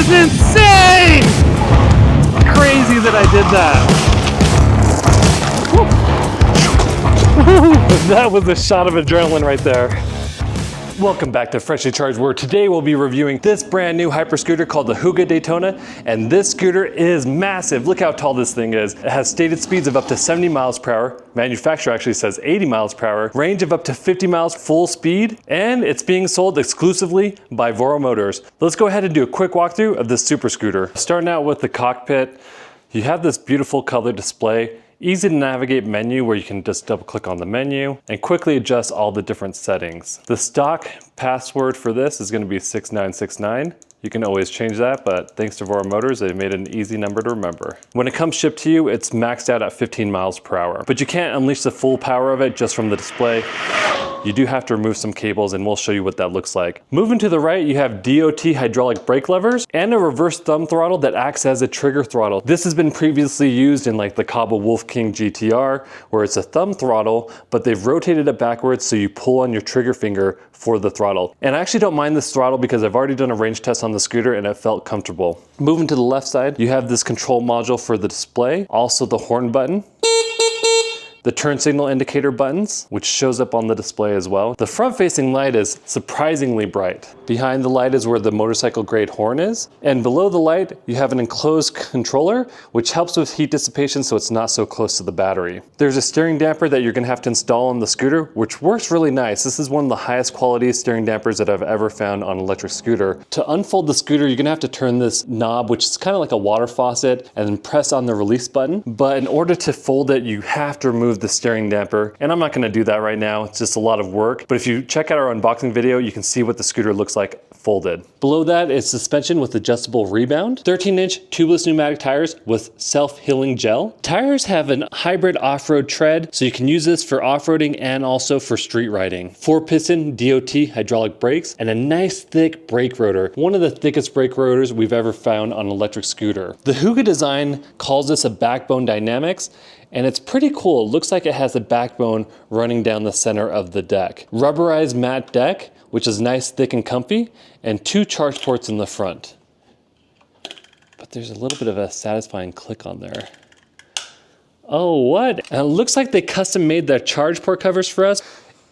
is insane! Crazy that I did that. That was a shot of adrenaline right there. Welcome back to Freshly Charged, where today we'll be reviewing this brand new hyper scooter called the Hooga Daytona. And this scooter is massive. Look how tall this thing is. It has stated speeds of up to 70 miles per hour. Manufacturer actually says 80 miles per hour. Range of up to 50 miles full speed. And it's being sold exclusively by VoroMotors. Let's go ahead and do a quick walkthrough of this super scooter. Starting out with the cockpit, you have this beautiful color display. Easy to navigate menu where you can just double click on the menu and quickly adjust all the different settings. The stock password for this is going to be 6969. You can always change that, but thanks to VoroMotors, they've made it an easy number to remember. When it comes shipped to you, it's maxed out at 15 miles per hour, but you can't unleash the full power of it just from the display. You do have to remove some cables, and we'll show you what that looks like. Moving to the right, you have DOT hydraulic brake levers and a reverse thumb throttle that acts as a trigger throttle. This has been previously used in like the Cabo Wolf King GTR, where it's a thumb throttle, but they've rotated it backwards so you pull on your trigger finger for the throttle. And I actually don't mind this throttle because I've already done a range test on the scooter and it felt comfortable. Moving to the left side, you have this control module for the display, also the horn button, the turn signal indicator buttons, which shows up on the display as well. The front-facing light is surprisingly bright. Behind the light is where the motorcycle grade horn is. And below the light, you have an enclosed controller, which helps with heat dissipation so it's not so close to the battery. There's a steering damper that you're gonna have to install on the scooter, which works really nice. This is one of the highest quality steering dampers that I've ever found on an electric scooter. To unfold the scooter, you're gonna have to turn this knob, which is kind of like a water faucet, and then press on the release button. But in order to fold it, you have to remove the steering damper, and I'm not going to do that right now. It's just a lot of work, but if you check out our unboxing video, you can see what the scooter looks like folded. Below that is suspension with adjustable rebound, 13-inch tubeless pneumatic tires with self-healing gel. Tires have an hybrid off-road tread, so you can use this for off-roading and also for street riding. 4-piston DOT hydraulic brakes and a nice thick brake rotor, one of the thickest brake rotors we've ever found on an electric scooter. The Hooga design calls this a backbone dynamics, and it's pretty cool. It looks like it has a backbone running down the center of the deck. Rubberized matte deck, which is nice, thick, and comfy, and 2 charge ports in the front. But there's a little bit of a satisfying click on there. Oh, what? And it looks like they custom made the charge port covers for us.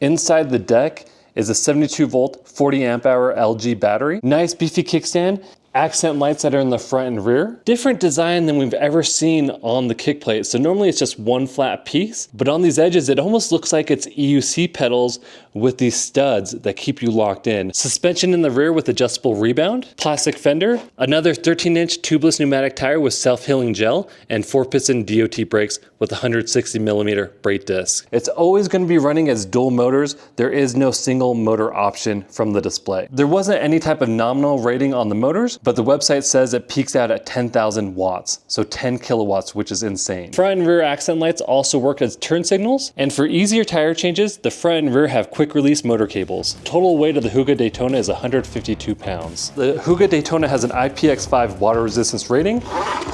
Inside the deck is a 72 volt, 40 amp hour LG battery. Nice beefy kickstand. Accent lights that are in the front and rear. Different design than we've ever seen on the kick plate. So normally it's just one flat piece, but on these edges, it almost looks like it's EUC pedals with these studs that keep you locked in. Suspension in the rear with adjustable rebound, plastic fender, another 13-inch tubeless pneumatic tire with self-healing gel, and 4-piston DOT brakes with 160mm brake disc. It's always going to be running as dual motors. There is no single motor option from the display. There wasn't any type of nominal rating on the motors, but the website says it peaks out at 10,000 watts, so 10 kilowatts, which is insane. Front and rear accent lights also work as turn signals, and for easier tire changes, the front and rear have quick release motor cables. Total weight of the Hooga Daytona is 152 pounds. The Hooga Daytona has an IPX5 water resistance rating,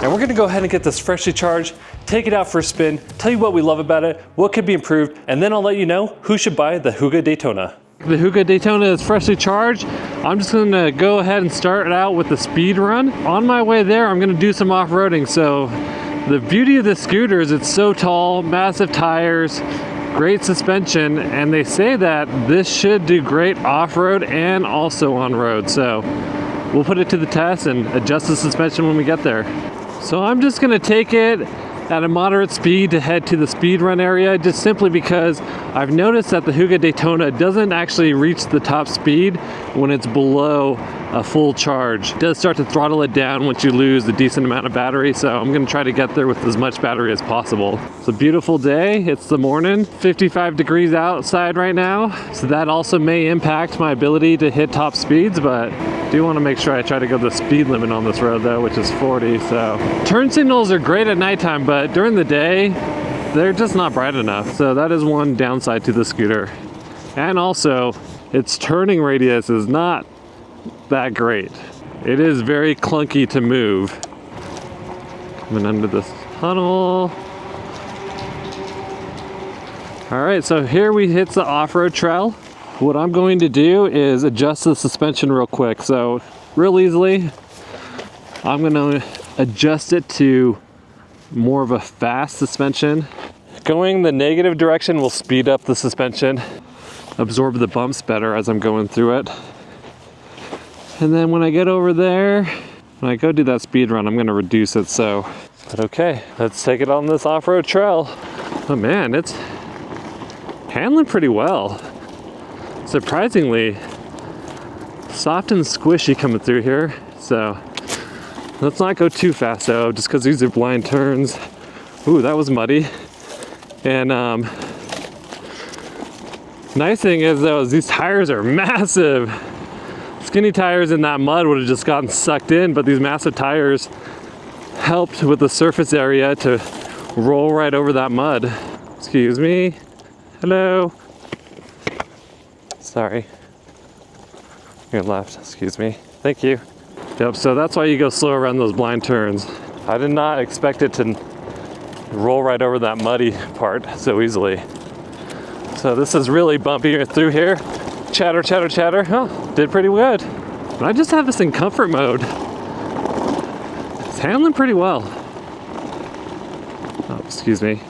and we're gonna go ahead and get this freshly charged, take it out for a spin, tell you what we love about it, what could be improved, and then I'll let you know who should buy the Hooga Daytona. The Hooga Daytona is freshly charged. I'm just gonna go ahead and start it out with the speed run. On my way there, I'm gonna do some off-roading. So the beauty of this scooter is it's so tall, massive tires, great suspension, and they say that this should do great off-road and also on-road. So we'll put it to the test and adjust the suspension when we get there. So I'm just gonna take it at a moderate speed to head to the speed run area, just simply because I've noticed that the Hooga Daytona doesn't actually reach the top speed when it's below a full charge. It does start to throttle it down once you lose a decent amount of battery, so I'm gonna try to get there with as much battery as possible. It's a beautiful day, it's the morning, 55 degrees outside right now, so that also may impact my ability to hit top speeds, but I do want to make sure I try to go the speed limit on this road though, which is 40, so. Turn signals are great at nighttime, but during the day, they're just not bright enough. So that is one downside to the scooter. And also, its turning radius is not that great. It is very clunky to move. Coming under this tunnel. All right, so here we hit the off-road trail. What I'm going to do is adjust the suspension real quick. So real easily, I'm gonna adjust it to more of a fast suspension. Going the negative direction will speed up the suspension, absorb the bumps better as I'm going through it. And then when I get over there, when I go do that speed run, I'm gonna reduce it so. But okay, let's take it on this off-road trail. Oh man, it's handling pretty well. Surprisingly soft and squishy coming through here. So let's not go too fast though, just because these are blind turns. Ooh, that was muddy. And nice thing is though, is these tires are massive. Skinny tires in that mud would have just gotten sucked in, but these massive tires helped with the surface area to roll right over that mud. Excuse me. Hello. Sorry. Your left, excuse me. Thank you. Yep, so that's why you go slow around those blind turns. I did not expect it to roll right over that muddy part so easily. So this is really bumpy through here. Chatter, chatter, chatter. Oh, did pretty good. But I just have this in comfort mode. It's handling pretty well. Oh, excuse me.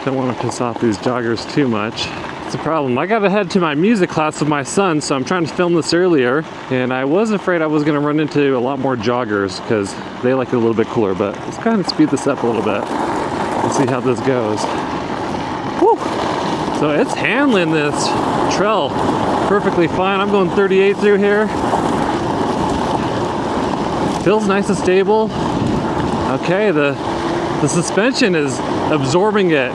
Don't want to piss off these joggers too much. It's a problem. I gotta head to my music class with my son, so I'm trying to film this earlier. And I was afraid I was gonna run into a lot more joggers because they like it a little bit cooler, but let's kind of speed this up a little bit and see how this goes. Woo! So it's handling this trail perfectly fine. I'm going 38 through here. Feels nice and stable. Okay, the suspension is absorbing it.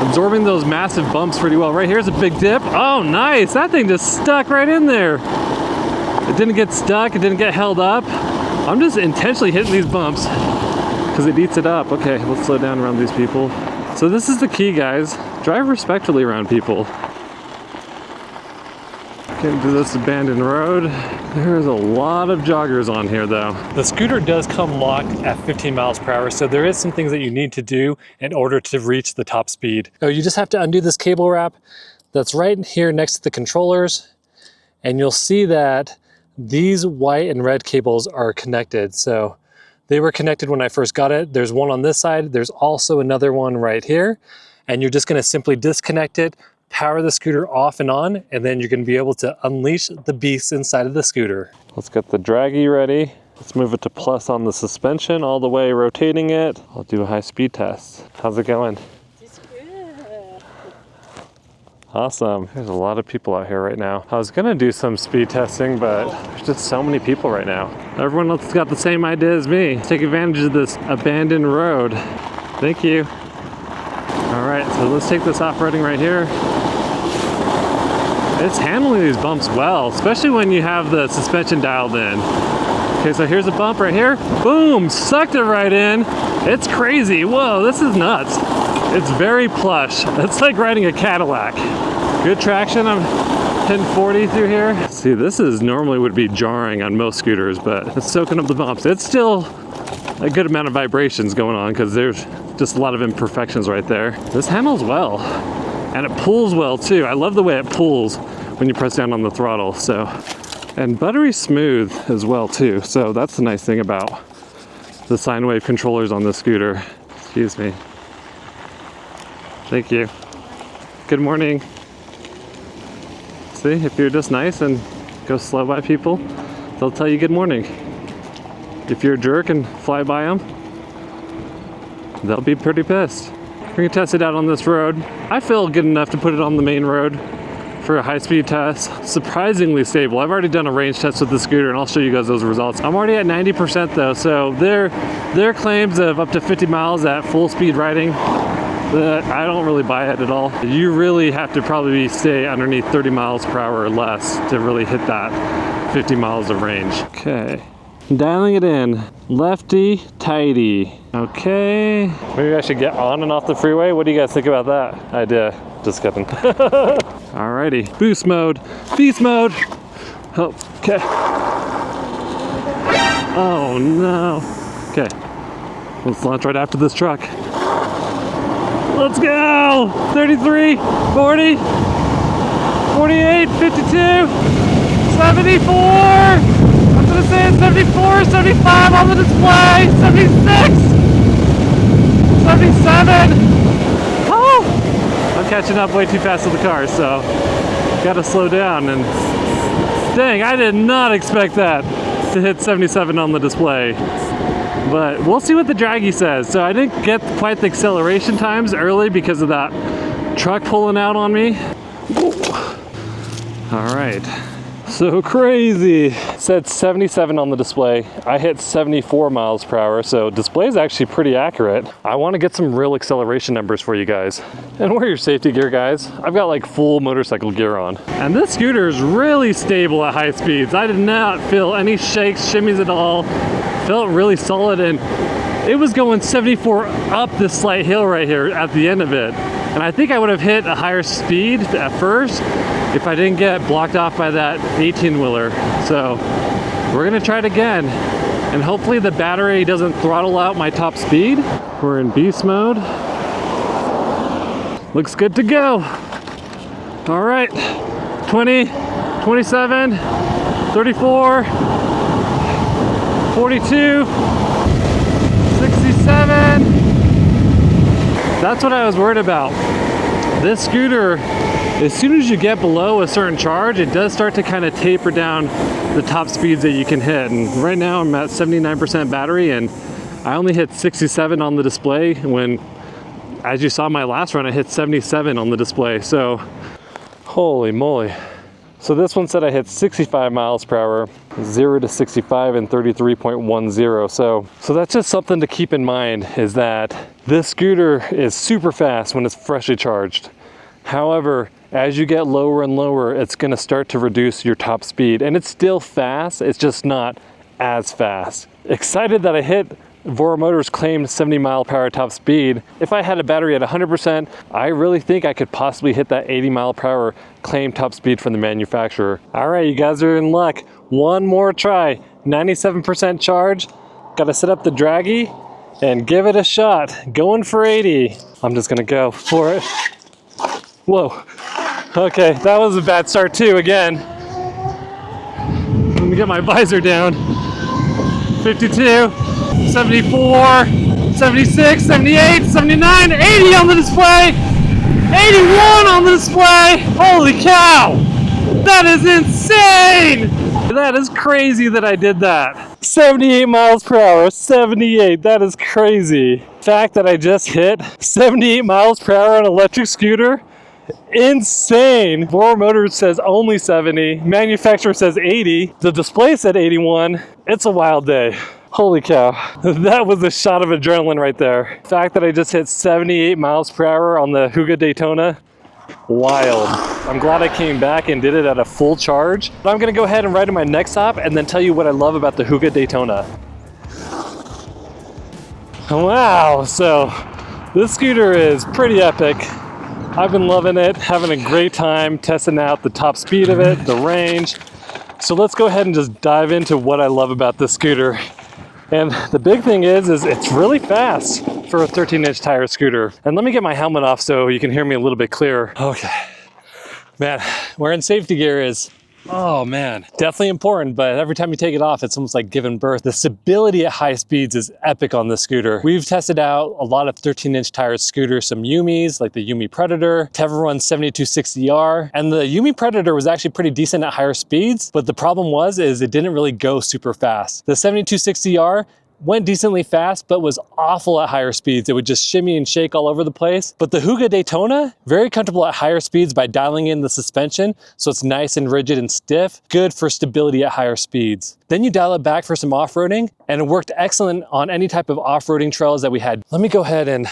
Absorbing those massive bumps pretty well. Right here's a big dip. Oh, nice. That thing just stuck right in there. It didn't get stuck. It didn't get held up. I'm just intentionally hitting these bumps because it eats it up. Okay, let's slow down around these people. So this is the key, guys. Drive respectfully around people. Getting to this abandoned road. There's a lot of joggers on here though. The scooter does come locked at 15 miles per hour, so there is some things that you need to do in order to reach the top speed. Oh, you just have to undo this cable wrap that's right here next to the controllers, and you'll see that these white and red cables are connected. So they were connected when I first got it. There's one on this side. There's also another one right here, and you're just gonna simply disconnect it, power the scooter off and on, and then you're going to be able to unleash the beast inside of the scooter. Let's get the draggy ready. Let's move it to plus on the suspension, all the way rotating it. I'll do a high speed test. How's it going? It's good. Awesome. There's a lot of people out here right now. I was going to do some speed testing, but there's just so many people right now. Everyone else has got the same idea as me. Take advantage of this abandoned road. Thank you. All right, so let's take this off-roading right here. It's handling these bumps well, especially when you have the suspension dialed in. Okay, so here's a bump right here. Boom, sucked it right in. It's crazy. Whoa, this is nuts. It's very plush. It's like riding a Cadillac. Good traction. I'm hitting 40 through here. See, this is normally would be jarring on most scooters, but it's soaking up the bumps. It's still a good amount of vibrations going on because there's just a lot of imperfections right there. This handles well. And it pulls well too. I love the way it pulls when you press down on the throttle. So, and buttery smooth as well too. So that's the nice thing about the sine wave controllers on this scooter. Excuse me. Thank you. Good morning. See, if you're just nice and go slow by people, they'll tell you good morning. If you're a jerk and fly by them, they'll be pretty pissed. We're gonna test it out on this road. I feel good enough to put it on the main road for a high-speed test. Surprisingly stable. I've already done a range test with the scooter and I'll show you guys those results. I'm already at 90% though, so their claims of up to 50 miles at full speed riding, I don't really buy it at all. You really have to probably stay underneath 30 miles per hour or less to really hit that 50 miles of range. Okay. Dialing it in. Lefty, tighty. Okay. Maybe I should get on and off the freeway. What do you guys think about that idea? Just kidding. Alrighty. Boost mode. Beast mode. Okay. Oh no. Okay. Let's launch right after this truck. Let's go. 33, 40, 48, 52, 74. I'm gonna say it's 74, 75 on the display. 77! Oh! I'm catching up way too fast to the car, so gotta slow down. And dang, I did not expect that to hit 77 on the display. But we'll see what the draggy says. So I didn't get quite the acceleration times early because of that truck pulling out on me. All right, so crazy. It said 77 on the display. I hit 74 miles per hour, so display is actually pretty accurate. I want to get some real acceleration numbers for you guys. And wear your safety gear, guys. I've got like full motorcycle gear on. And this scooter is really stable at high speeds. I did not feel any shakes, shimmies at all. Felt really solid, and it was going 74 up this slight hill right here at the end of it. And I think I would have hit a higher speed at first if I didn't get blocked off by that 18-wheeler. So we're gonna try it again. And hopefully the battery doesn't throttle out my top speed. We're in beast mode. Looks good to go. All right, 20, 27, 34, 42, 67. That's what I was worried about. This scooter, as soon as you get below a certain charge, it does start to kind of taper down the top speeds that you can hit. And right now I'm at 79% battery, and I only hit 67 on the display when, as you saw my last run, I hit 77 on the display. So, holy moly. So this one said I hit 65 miles per hour, 0 to 65 in 33.10. So that's just something to keep in mind, is that this scooter is super fast when it's freshly charged. However, as you get lower and lower, it's gonna start to reduce your top speed. And it's still fast, it's just not as fast. Excited that I hit VoroMotors claimed 70 mile per hour top speed. If I had a battery at 100%, I really think I could possibly hit that 80 mile per hour claimed top speed from the manufacturer. All right, you guys are in luck. One more try, 97% charge. Gotta set up the draggy and give it a shot. Going for 80. I'm just gonna go for it. Whoa. Okay, that was a bad start too, again. Let me get my visor down. 52. 74, 76, 78, 79, 80 on the display, 81 on the display. Holy cow, that is insane. That is crazy that I did that. 78 miles per hour, 78, that is crazy. The fact that I just hit 78 miles per hour on an electric scooter, insane. VoroMotors says only 70, manufacturer says 80, the display said 81. It's a wild day. Holy cow, that was a shot of adrenaline right there. The fact that I just hit 78 miles per hour on the Hooga Daytona, wild. I'm glad I came back and did it at a full charge. But I'm gonna go ahead and ride to my next stop and then tell you what I love about the Hooga Daytona. Wow, so this scooter is pretty epic. I've been loving it, having a great time testing out the top speed of it, the range. So let's go ahead and just dive into what I love about this scooter. And the big thing is it's really fast for a 13-inch tire scooter. And let me get my helmet off so you can hear me a little bit clearer. Okay, man, wearing safety gear is, oh man, definitely important, but every time you take it off, it's almost like giving birth. The stability at high speeds is epic on this scooter. We've tested out a lot of 13-inch tire scooters, some Yumis, like the Yumi Predator, Teveron's 7260R, and the Yumi Predator was actually pretty decent at higher speeds, but the problem is it didn't really go super fast. The 7260R went decently fast, but was awful at higher speeds. It would just shimmy and shake all over the place. But the Hooga Daytona, very comfortable at higher speeds by dialing in the suspension, so it's nice and rigid and stiff, good for stability at higher speeds. Then you dial it back for some off-roading, and it worked excellent on any type of off-roading trails that we had. Let me go ahead and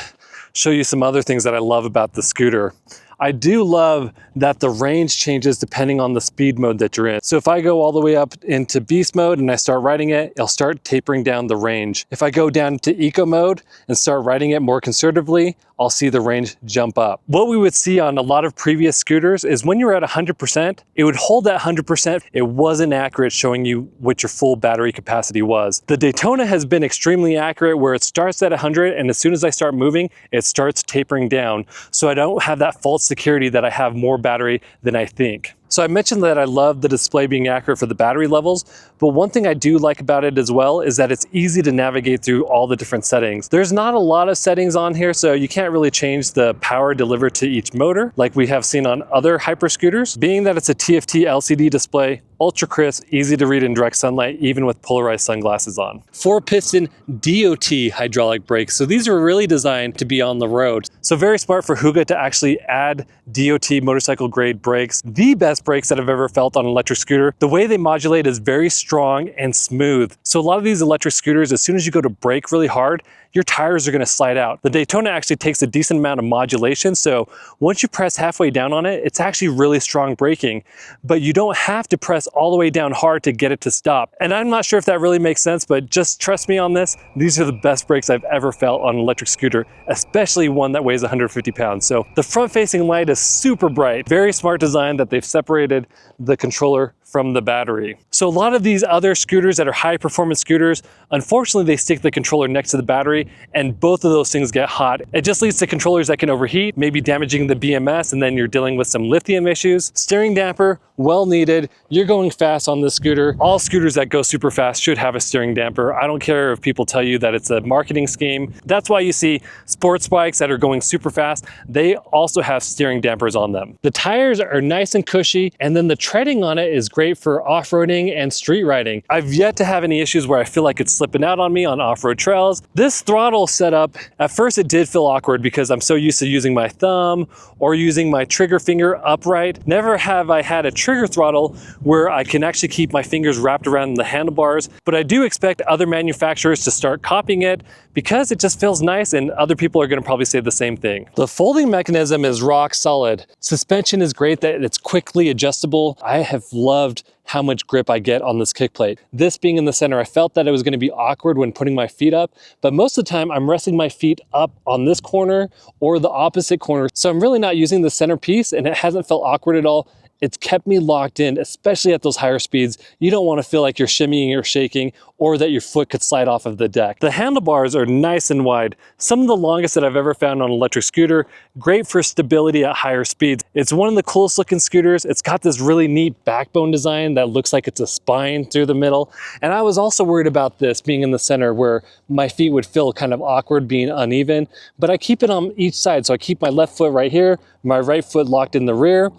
show you some other things that I love about the scooter. I do love that the range changes depending on the speed mode that you're in. So if I go all the way up into beast mode and I start riding it, it'll start tapering down the range. If I go down to eco mode and start riding it more conservatively, I'll see the range jump up. What we would see on a lot of previous scooters is when you're at 100%, it would hold that 100%. It wasn't accurate showing you what your full battery capacity was. The Daytona has been extremely accurate where it starts at 100 and as soon as I start moving, it starts tapering down. So I don't have that false security that I have more battery than I think. So I mentioned that I love the display being accurate for the battery levels, but one thing I do like about it as well is that it's easy to navigate through all the different settings. There's not a lot of settings on here, so you can't really change the power delivered to each motor like we have seen on other hyper scooters. Being that it's a TFT LCD display, ultra crisp, easy to read in direct sunlight, even with polarized sunglasses on. 4-piston DOT hydraulic brakes. So these are really designed to be on the road. So very smart for Huga to actually add DOT motorcycle grade brakes. The best brakes that I've ever felt on an electric scooter. The way they modulate is very strong and smooth. So a lot of these electric scooters, as soon as you go to brake really hard, your tires are going to slide out. The Daytona actually takes a decent amount of modulation, so once you press halfway down on it, it's actually really strong braking, but you don't have to press all the way down hard to get it to stop. And I'm not sure if that really makes sense, but just trust me on this, these are the best brakes I've ever felt on an electric scooter, especially one that weighs 150 pounds. So the front-facing light is super bright. Very smart design that they've separated the controller from the battery. So a lot of these other scooters that are high performance scooters, unfortunately they stick the controller next to the battery and both of those things get hot. It just leads to controllers that can overheat, maybe damaging the BMS, and then you're dealing with some lithium issues. Steering damper, well needed. You're going fast on this scooter. All scooters that go super fast should have a steering damper. I don't care if people tell you that it's a marketing scheme. That's why you see sports bikes that are going super fast, they also have steering dampers on them. The tires are nice and cushy, and then the treading on it is great for off-roading and street riding. I've yet to have any issues where I feel like it's slipping out on me on off-road trails. This throttle setup, at first it did feel awkward because I'm so used to using my thumb or using my trigger finger upright. Never have I had a trigger throttle where I can actually keep my fingers wrapped around the handlebars, but I do expect other manufacturers to start copying it because it just feels nice, and other people are going to probably say the same thing. The folding mechanism is rock solid. Suspension is great that it's quickly adjustable. I have loved how much grip I get on this kick plate. This being in the center, I felt that it was going to be awkward when putting my feet up, but most of the time I'm resting my feet up on this corner or the opposite corner. So I'm really not using the centerpiece, and it hasn't felt awkward at all. It's kept me locked in, especially at those higher speeds. You don't want to feel like you're shimmying or shaking or that your foot could slide off of the deck. The handlebars are nice and wide. Some of the longest that I've ever found on an electric scooter. Great for stability at higher speeds. It's one of the coolest looking scooters. It's got this really neat backbone design that looks like it's a spine through the middle. And I was also worried about this being in the center where my feet would feel kind of awkward being uneven, but I keep it on each side. So I keep my left foot right here, my right foot locked in the rear.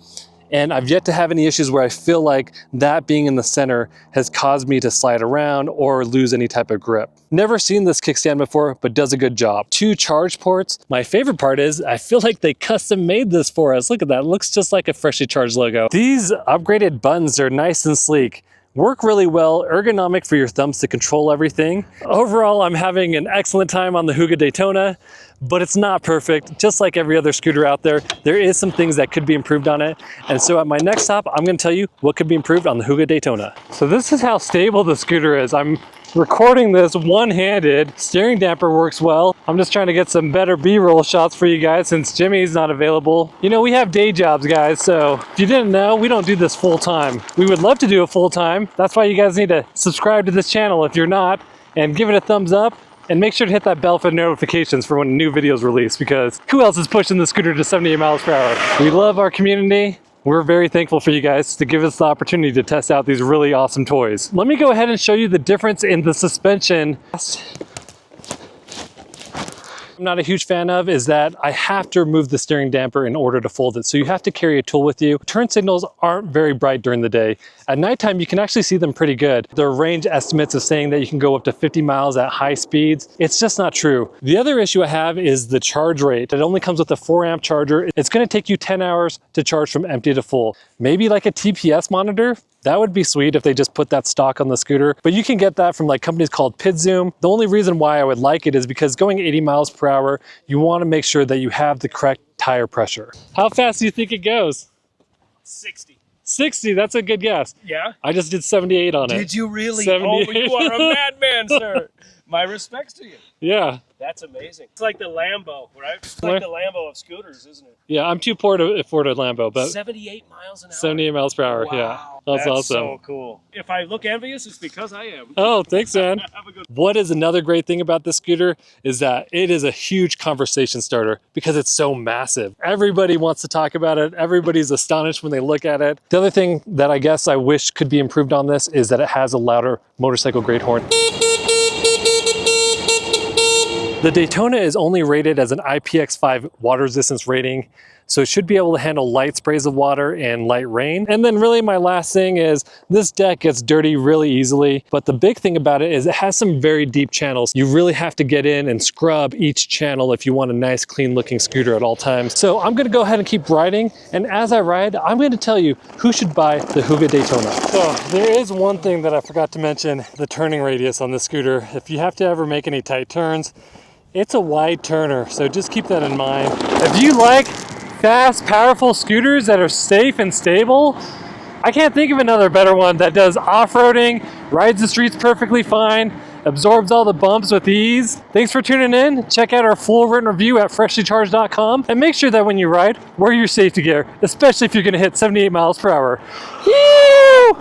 And I've yet to have any issues where I feel like that being in the center has caused me to slide around or lose any type of grip. Never seen this kickstand before, but does a good job. 2 charge ports. My favorite part is I feel like they custom made this for us. Look at that, it looks just like a freshly charged logo. These upgraded buttons are nice and sleek. Work really well, ergonomic for your thumbs to control everything. Overall, I'm having an excellent time on the Hooga Daytona, but it's not perfect. Just like every other scooter out there, there is some things that could be improved on it. And so at my next stop, I'm gonna tell you what could be improved on the Hooga Daytona. So this is how stable the scooter is. I'm recording this one-handed. Steering damper works well. I'm just trying to get some better B-roll shots for you guys since Jimmy's not available. You know, we have day jobs, guys, so if you didn't know, we don't do this full-time. We would love to do it full-time. That's why you guys need to subscribe to this channel if you're not, and give it a thumbs up, and make sure to hit that bell for notifications for when new videos release, because who else is pushing the scooter to 78 miles per hour? We love our community. We're very thankful for you guys to give us the opportunity to test out these really awesome toys. Let me go ahead and show you the difference in the suspension. I'm not a huge fan of is that I have to remove the steering damper in order to fold it. So you have to carry a tool with you. Turn signals aren't very bright during the day. At nighttime, you can actually see them pretty good. There are range estimates of saying that you can go up to 50 miles at high speeds. It's just not true. The other issue I have is the charge rate. It only comes with a 4-amp charger. It's gonna take you 10 hours to charge from empty to full. Maybe like a TPS monitor. That would be sweet if they just put that stock on the scooter, but you can get that from like companies called PidZoom. The only reason why I would like it is because going 80 miles per hour, you want to make sure that you have the correct tire pressure. How fast do you think it goes? 60. 60, that's a good guess. Yeah? I just did 78 on it. Did you really? 78. Oh, you are a madman, sir. My respects to you. Yeah. That's amazing. It's like the Lambo, right? It's like the Lambo of scooters, isn't it? Yeah, I'm too poor to afford a Lambo, but 78 miles an hour. 78 miles per hour, yeah. Wow. That's awesome. So cool. If I look envious, it's because I am. Oh, thanks, man. Have a good What is another great thing about this scooter is that it is a huge conversation starter because it's so massive. Everybody wants to talk about it. Everybody's astonished when they look at it. The other thing that I guess I wish could be improved on this is that it has a louder motorcycle grade horn. The Daytona is only rated as an IPX5 water resistance rating, so it should be able to handle light sprays of water and light rain. And then really my last thing is this deck gets dirty really easily, but the big thing about it is it has some very deep channels. You really have to get in and scrub each channel if you want a nice clean looking scooter at all times. So I'm gonna go ahead and keep riding, and as I ride, I'm gonna tell you who should buy the Hooga Daytona. So there is one thing that I forgot to mention, the turning radius on this scooter. If you have to ever make any tight turns, it's a wide turner, so just keep that in mind. If you like fast, powerful scooters that are safe and stable, I can't think of another better one that does off-roading, rides the streets perfectly fine, absorbs all the bumps with ease. Thanks for tuning in. Check out our full written review at freshlycharged.com, and make sure that when you ride, wear your safety gear, especially if you're gonna hit 78 miles per hour. Yee!